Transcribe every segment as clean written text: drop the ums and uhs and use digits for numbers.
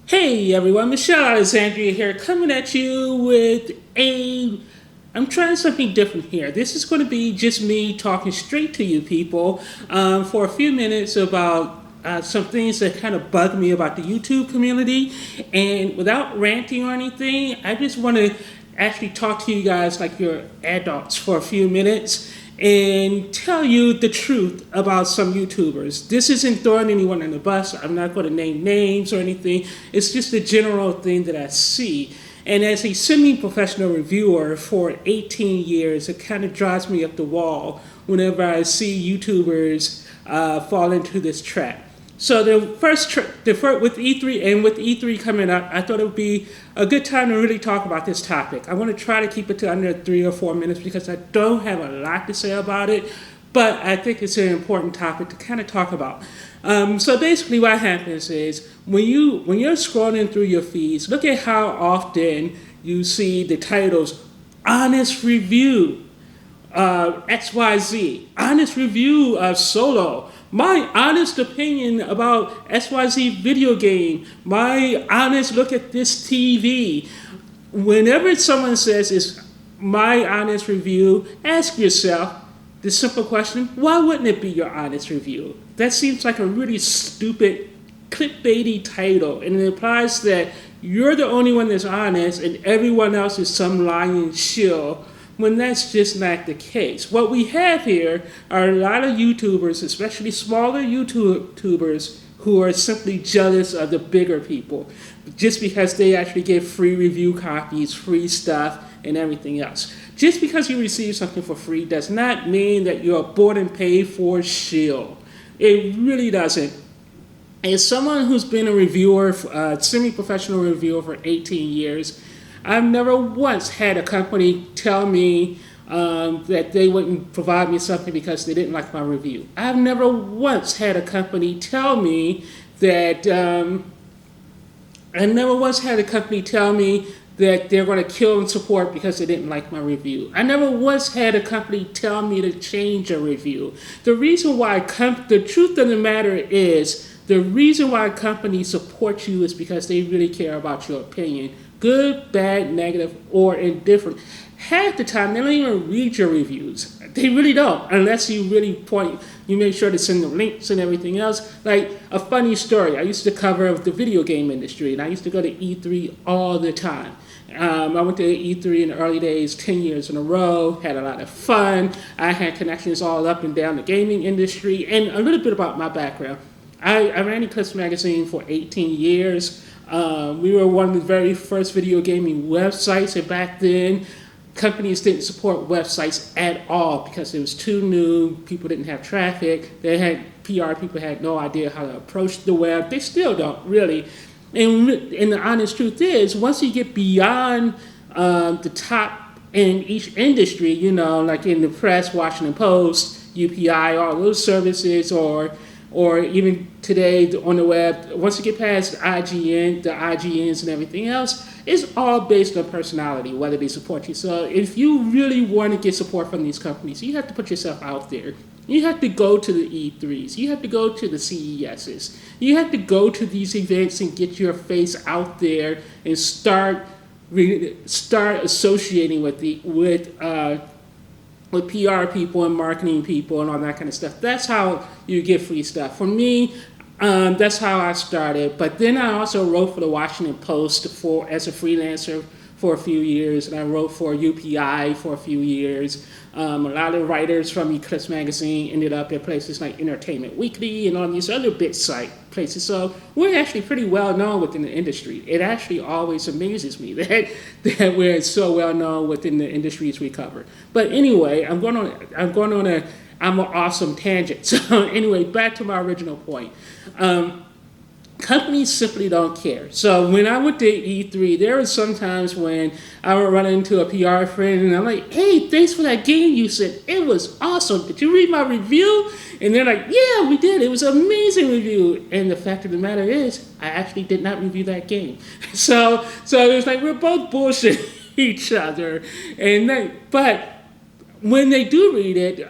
Hey everyone, Michelle Alexandria here, coming at you with I'm trying something different here. This is going to be just me talking straight to you people for a few minutes about some things that kind of bug me about the YouTube community. And without ranting or anything, I just want to actually talk to you guys like you're adults for a few minutes and tell you the truth about some YouTubers. This isn't throwing anyone on the bus. I'm not going to name names or anything. It's just a general thing that I see. And as a semi-professional reviewer for 18 years, it kind of drives me up the wall whenever I see YouTubers fall into this trap. So with E3 and with E3 coming up, I thought it would be a good time to really talk about this topic. I want to try to keep it to under 3 or 4 minutes because I don't have a lot to say about it, but I think it's an important topic to kind of talk about. So basically, what happens is when you're scrolling through your feeds, look at how often you see the titles "Honest Review," XYZ, honest review of Solo, my honest opinion about XYZ video game, my honest look at this TV. Whenever someone says it's my honest review, ask yourself the simple question, why wouldn't it be your honest review? That seems like a really stupid clickbaity title, and it implies that you're the only one that's honest and everyone else is some lying shill when that's just not the case. What we have here are a lot of YouTubers, especially smaller YouTubers, who are simply jealous of the bigger people just because they actually get free review copies, free stuff, and everything else. Just because you receive something for free does not mean that you're a bought and paid for shill. It really doesn't. As someone who's been a reviewer, a semi-professional reviewer for 18 years, I've never once had a company tell me that they wouldn't provide me something because they didn't like my review. I've never once had a company tell me that they're going to kill and support because they didn't like my review. I never once had a company tell me to change a review. The truth of the matter is, the reason why companies support you is because they really care about your opinion. Good, bad, negative, or indifferent. Half the time, they don't even read your reviews. They really don't, unless you you make sure to send them links and everything else. Like a funny story, I used to cover the video game industry, and I used to go to E3 all the time. I went to E3 in the early days, 10 years in a row, had a lot of fun. I had connections all up and down the gaming industry, and a little bit about my background. I ran Eclipse Magazine for 18 years. We were one of the very first video gaming websites, and back then, companies didn't support websites at all because it was too new. People didn't have traffic. PR people had no idea how to approach the web. They still don't really. And the honest truth is, once you get beyond the top in each industry, like in the press, Washington Post, UPI, all those services, or even today on the web, once you get past IGN, the IGNs and everything else, it's all based on personality, whether they support you. So if you really want to get support from these companies, you have to put yourself out there. You have to go to the E3s. You have to go to the CESs. You have to go to these events and get your face out there and start associating with PR people and marketing people and all that kind of stuff. That's how you get free stuff. For me, that's how I started. But then I also wrote for the Washington Post as a freelancer for a few years, and I wrote for UPI for a few years. A lot of writers from Eclipse Magazine ended up at places like Entertainment Weekly and all these other bit site places. So we're actually pretty well known within the industry. It actually always amazes me that we're so well known within the industries we cover. But anyway, I'm going on an awesome tangent. So anyway, back to my original point. Companies simply don't care. So when I went to E3, there were some times when I would run into a PR friend and I'm like, hey, thanks for that game you said. It was awesome. Did you read my review? And they're like, yeah, we did. It was an amazing review. And the fact of the matter is, I actually did not review that game. So it was like we're both bullshitting each other. But when they do read it,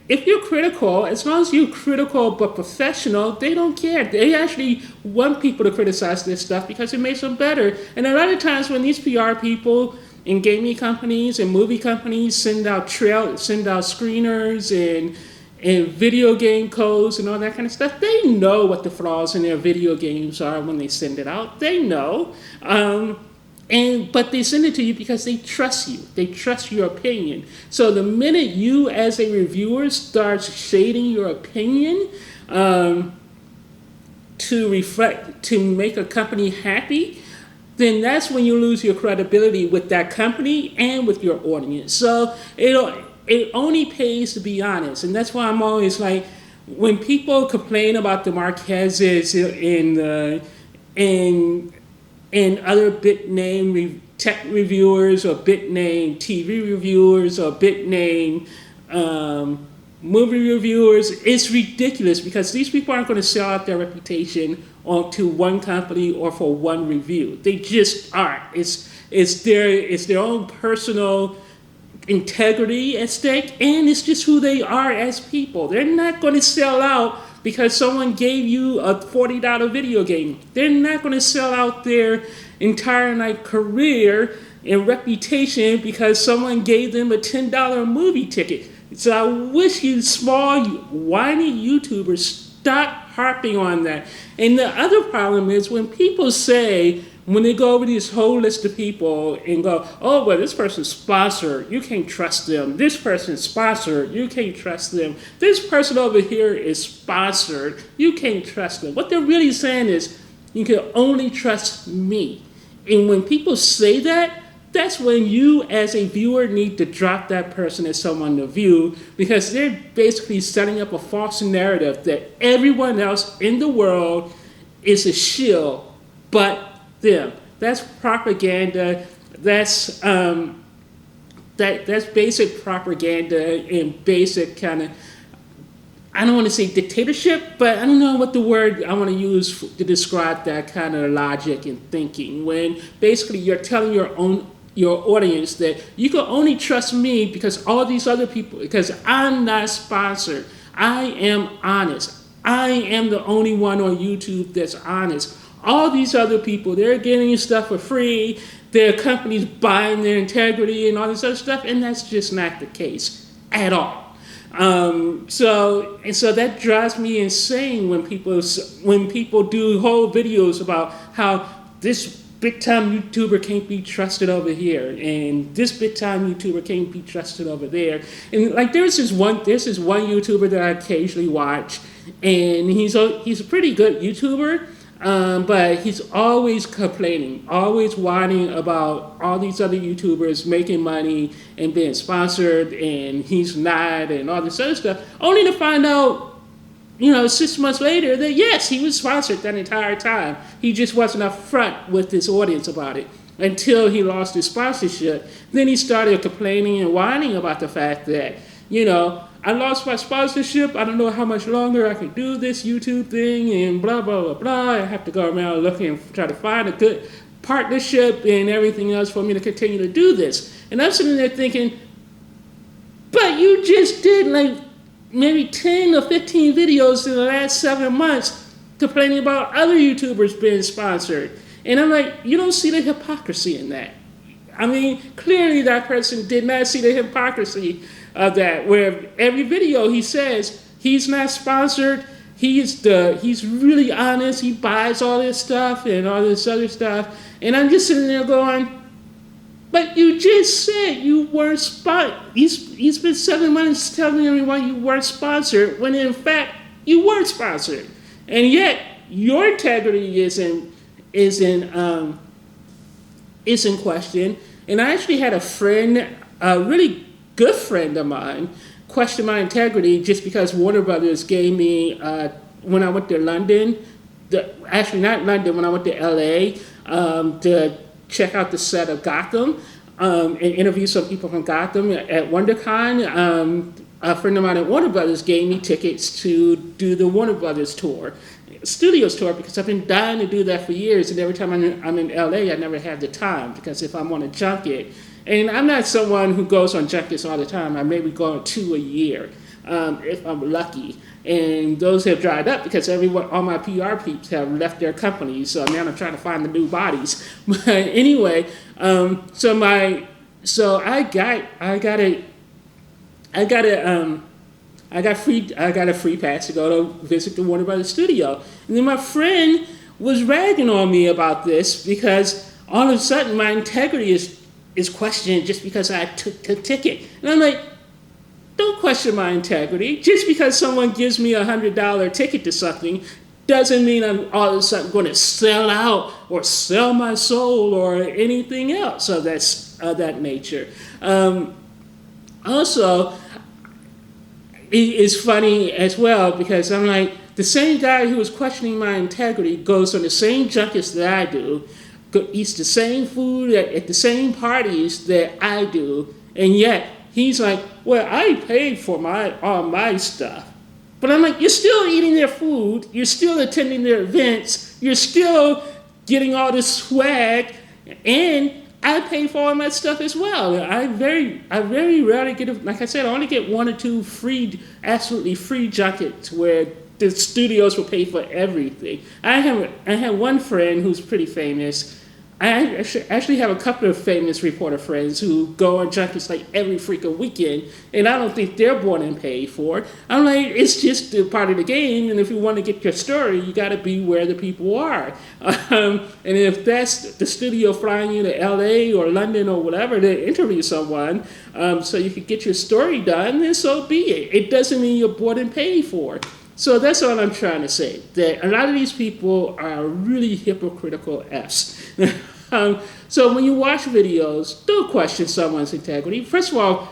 if you're critical, as long as you're critical but professional, they don't care. They actually want people to criticize this stuff because it makes them better. And a lot of times when these PR people in gaming companies and movie companies send out screeners and video game codes and all that kind of stuff, they know what the flaws in their video games are when they send it out. They know. But they send it to you because they trust you. They trust your opinion. So the minute you, as a reviewer, start shading your opinion to make a company happy, then that's when you lose your credibility with that company and with your audience. So it only pays to be honest, and that's why I'm always like, when people complain about the Marquezes and other big name tech reviewers or big name TV reviewers or big name movie reviewers, it's ridiculous because these people aren't going to sell out their reputation to one company or for one review. They just aren't. It's their own personal integrity at stake, and it's just who they are as people. They're not going to sell out because someone gave you a $40 video game. They're not going to sell out their entire career and reputation because someone gave them a $10 movie ticket. So I wish you small, whiny YouTubers stop harping on that. And the other problem is when people say, when they go over this whole list of people and go, oh, well, this person's sponsored, you can't trust them. This person's sponsored, you can't trust them. This person over here is sponsored, you can't trust them. What they're really saying is, you can only trust me. And when people say that, that's when you as a viewer need to drop that person as someone to view, because they're basically setting up a false narrative that everyone else in the world is a shill but them. That's propaganda. That's basic propaganda and basic kind of, I don't want to say dictatorship, but I don't know what the word I want to use to describe that kind of logic and thinking, when basically you're telling your audience that you can only trust me because all these other people, because I'm not sponsored, I am honest, I am the only one on YouTube that's honest. All these other people, they're getting stuff for free, their companies buying their integrity and all this other stuff, and that's just not the case at all. So that drives me insane when people do whole videos about how this big time YouTuber can't be trusted over here, and this big time YouTuber can't be trusted over there. And like there's this one YouTuber that I occasionally watch, and he's a pretty good YouTuber. But he's always complaining, always whining about all these other YouTubers making money and being sponsored, and he's not, and all this other stuff, only to find out, 6 months later that yes, he was sponsored that entire time. He just wasn't upfront with his audience about it until he lost his sponsorship. Then he started complaining and whining about the fact that, I lost my sponsorship. I don't know how much longer I can do this YouTube thing and blah, blah, blah, blah. I have to go around looking and try to find a good partnership and everything else for me to continue to do this. And I'm sitting there thinking, but you just did maybe 10 or 15 videos in the last 7 months complaining about other YouTubers being sponsored. And I'm like, you don't see the hypocrisy in that. I mean, clearly that person did not see the hypocrisy of that, where every video he says he's not sponsored, he's really honest, he buys all this stuff and all this other stuff, and I'm just sitting there going, but you just said you weren't sponsored. You spent 7 months telling everyone you weren't sponsored, when in fact you weren't sponsored, and yet your integrity is in question. And I actually had a friend, a really good friend of mine, question my integrity just because Warner Brothers gave me, when I went to London, when I went to LA to check out the set of Gotham and interview some people from Gotham at WonderCon. A friend of mine at Warner Brothers gave me tickets to do the Warner Brothers tour, studios tour, because I've been dying to do that for years, and every time I'm in LA, I never have the time, because if I'm on a junket, and I'm not someone who goes on junkets all the time, I maybe go on 2 a year, if I'm lucky. And those have dried up because all my PR peeps have left their companies. So now I'm trying to find the new bodies. But anyway, so I got a free pass to go to visit the Warner Brothers studio. And then my friend was ragging on me about this because all of a sudden my integrity is questioned just because I took the ticket. And I'm like, don't question my integrity. Just because someone gives me $100 ticket to something doesn't mean I'm all of a sudden going to sell out or sell my soul or anything else of that nature. Also, it's funny as well because I'm like, the same guy who was questioning my integrity goes on the same junkets that I do, eats the same food at the same parties that I do, and yet he's like, well, I paid for all my stuff. But I'm like, you're still eating their food, you're still attending their events, you're still getting all this swag, and I pay for all my stuff as well. I very rarely get, like I said, I only get one or two absolutely free junkets where the studios will pay for everything. I have one friend who's pretty famous. I actually have a couple of famous reporter friends who go on junkets like every freaking weekend, and I don't think they're bought and paid for. I'm like, it's just a part of the game, and if you want to get your story, you got to be where the people are. And if that's the studio flying you to LA or London or whatever to interview someone so you can get your story done, then so be it. It doesn't mean you're bought and paid for. So that's all I'm trying to say, that a lot of these people are really hypocritical Fs. So when you watch videos, don't question someone's integrity. First of all,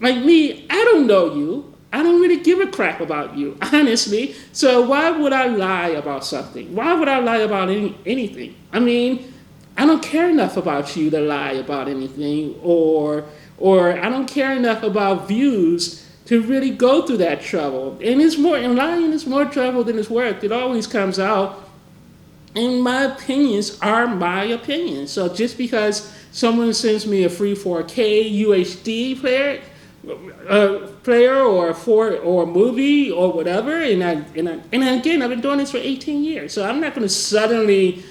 like me, I don't know you. I don't really give a crap about you, honestly. So why would I lie about something? Why would I lie about anything? I mean, I don't care enough about you to lie about anything, or I don't care enough about views to really go through that trouble. And lying is more trouble than it's worth. It always comes out. And my opinions are my opinions. So just because someone sends me a free 4K UHD player or a movie or whatever, and again, I've been doing this for 18 years. So I'm not going to suddenly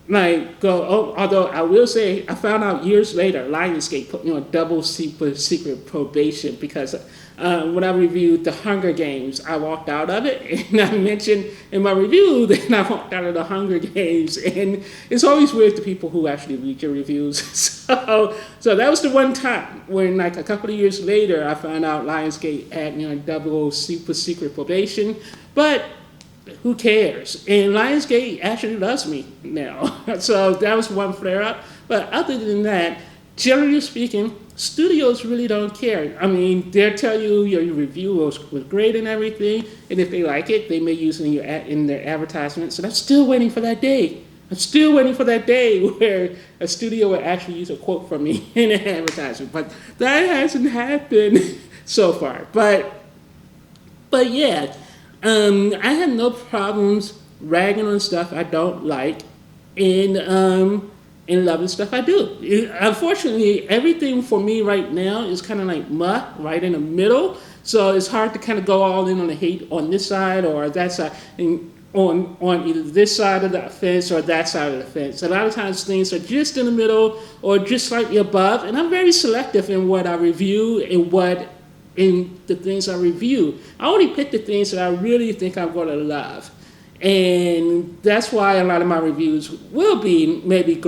like go. Oh, although I will say, I found out years later, Lionsgate put me on double secret probation because when I reviewed The Hunger Games, I walked out of it, and I mentioned in my review that I walked out of The Hunger Games, and it's always weird to people who actually read your reviews. So that was the one time when, like a couple of years later, I found out Lionsgate had me on double secret probation, but who cares? And Lionsgate actually loves me now. So that was one flare-up. But other than that, generally speaking, studios really don't care. I mean, they'll tell you your review was great and everything, and if they like it, they may use it in their advertisements. And I'm still waiting for that day. I'm still waiting for that day where a studio will actually use a quote from me in an advertisement. But that hasn't happened so far. But yeah, I have no problems ragging on stuff I don't like and loving stuff I do. Unfortunately, everything for me right now is kind of like right in the middle. So it's hard to kind of go all in on the hate on this side or that side, and on either this side of the fence or that side of the fence. A lot of times things are just in the middle or just slightly above, and I'm very selective in what I review and in the things I review. I only pick the things that I really think I'm going to love. And that's why a lot of my reviews will be maybe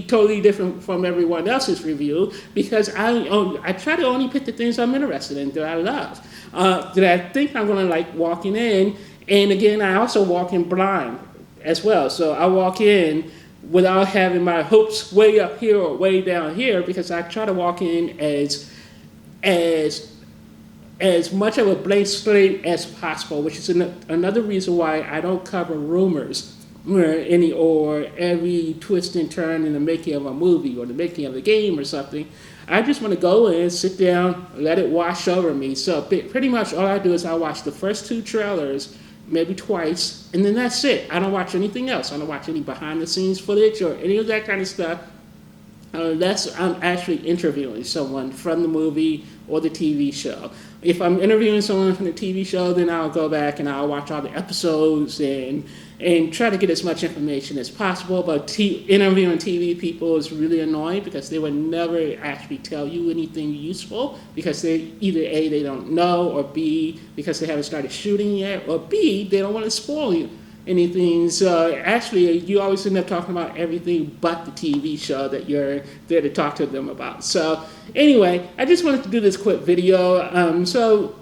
totally different from everyone else's review, because I try to only pick the things I'm interested in, that I love, that I think I'm going to like walking in. And again, I also walk in blind as well. So I walk in without having my hopes way up here or way down here, because I try to walk in as much of a blank slate as possible, which is another reason why I don't cover rumors or every twist and turn in the making of a movie or the making of a game or something. I just want to go in, sit down, let it wash over me. So pretty much all I do is I watch the first two trailers, maybe twice, and then that's it. I don't watch anything else. I don't watch any behind the scenes footage or any of that kind of stuff. Unless I'm actually interviewing someone from the movie or the TV show. If I'm interviewing someone from the TV show, then I'll go back and I'll watch all the episodes and try to get as much information as possible. But interviewing TV people is really annoying because they would never actually tell you anything useful because they either A, they don't know, or B, because they haven't started shooting yet, or B, they don't want to spoil you anything. So actually, you always end up talking about everything but the TV show that you're there to talk to them about. So anyway, I just wanted to do this quick video. So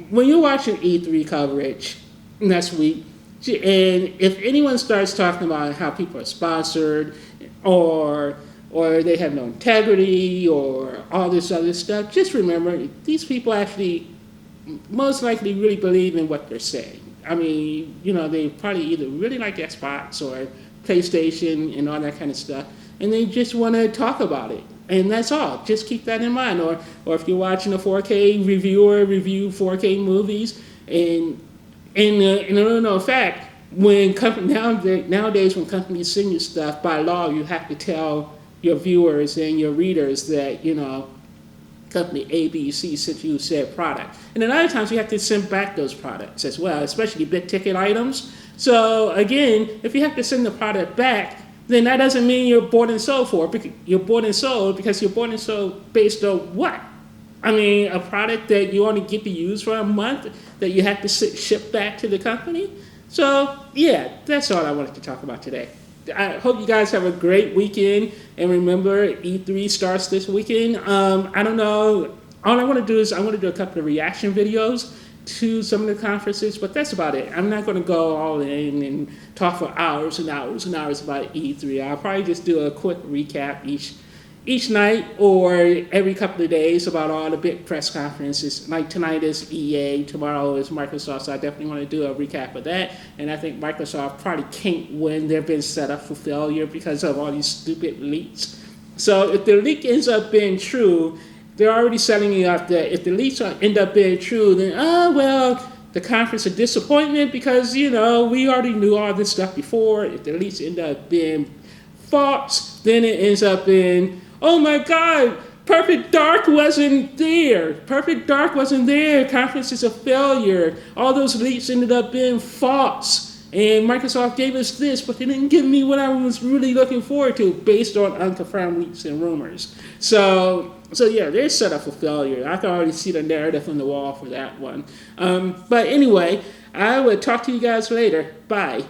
when you're watching E3 coverage next week, and if anyone starts talking about how people are sponsored or they have no integrity or all this other stuff, just remember these people actually most likely really believe in what they're saying. I mean, they probably either really like Xbox or PlayStation and all that kind of stuff, and they just want to talk about it. And that's all. Just keep that in mind. Or if you're watching a 4K reviewer review 4K movies, and in fact, nowadays when companies send you stuff, by law you have to tell your viewers and your readers that company A, B, C sent you said product. And a lot of times you have to send back those products as well, especially big ticket items. So again, if you have to send the product back, then that doesn't mean you're bought and sold for it. You're bought and sold because you're bought and sold based on what? I mean, a product that you only get to use for a month that you have to ship back to the company. So yeah, that's all I wanted to talk about today. I hope you guys have a great weekend, and remember, E3 starts this weekend. I don't know. All I want to do is I want to do a couple of reaction videos to some of the conferences, but that's about it. I'm not going to go all in and talk for hours and hours and hours about E3. I'll probably just do a quick recap each night or every couple of days about all the big press conferences. Like tonight is EA, tomorrow is Microsoft, so I definitely want to do a recap of that. And I think Microsoft probably can't win. They've been set up for failure because of all these stupid leaks. So if the leak ends up being true, they're already setting it up that if the leaks end up being true, then, the conference is a disappointment because, we already knew all this stuff before. If the leaks end up being false, then it ends up being, oh my God, Perfect Dark wasn't there. Perfect Dark wasn't there. Conference is a failure. All those leaks ended up being false. And Microsoft gave us this, but they didn't give me what I was really looking forward to based on unconfirmed leaks and rumors. So yeah, they're set up for failure. I can already see the narrative on the wall for that one. But anyway, I will talk to you guys later. Bye.